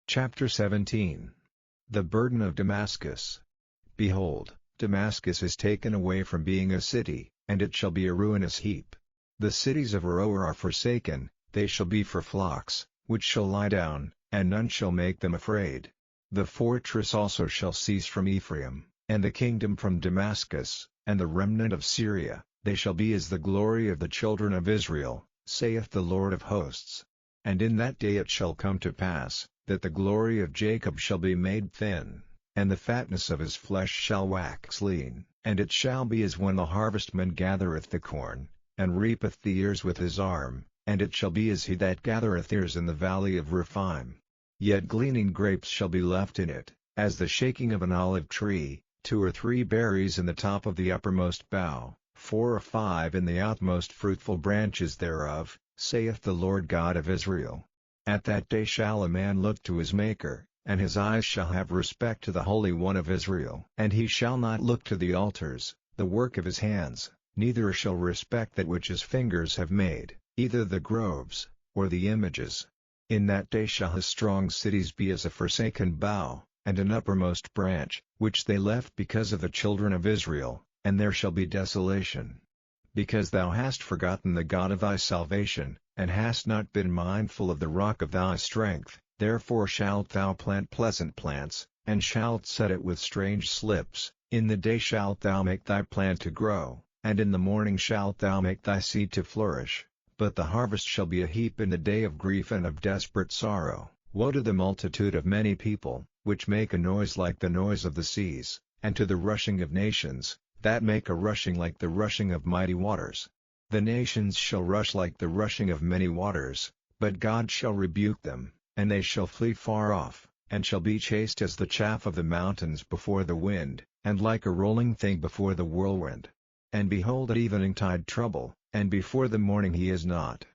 Chapter 17. The burden of Damascus. Behold, Damascus is taken away from being a city, and it shall be a ruinous heap. The cities of Aroer are forsaken, they shall be for flocks, which shall lie down, and none shall make them afraid. The fortress also shall cease from Ephraim, and the kingdom from Damascus, and the remnant of Syria, they shall be as the glory of the children of Israel, saith the Lord of hosts. And in that day it shall come to pass, that the glory of Jacob shall be made thin, and the fatness of his flesh shall wax lean. And it shall be as when the harvestman gathereth the corn, and reapeth the ears with his arm, and it shall be as he that gathereth ears in the valley of Rephaim. Yet gleaning grapes shall be left in it, as the shaking of an olive tree, 2 or 3 berries in the top of the uppermost bough, 4 or 5 in the outmost fruitful branches thereof, saith the Lord God of Israel. At that day shall a man look to his Maker, and his eyes shall have respect to the Holy One of Israel. And he shall not look to the altars, the work of his hands, neither shall respect that which his fingers have made, either the groves, or the images. In that day shall his strong cities be as a forsaken bough, and an uppermost branch, which they left because of the children of Israel, and there shall be desolation. Because thou hast forgotten the God of thy salvation, and hast not been mindful of the rock of thy strength, therefore shalt thou plant pleasant plants, and shalt set it with strange slips. In the day shalt thou make thy plant to grow, and in the morning shalt thou make thy seed to flourish, but the harvest shall be a heap in the day of grief and of desperate sorrow. Woe to the multitude of many people, which make a noise like the noise of the seas, and to the rushing of nations, that make a rushing like the rushing of mighty waters. The nations shall rush like the rushing of many waters, but God shall rebuke them, and they shall flee far off, and shall be chased as the chaff of the mountains before the wind, and like a rolling thing before the whirlwind. And behold, at eveningtide trouble, and before the morning he is not.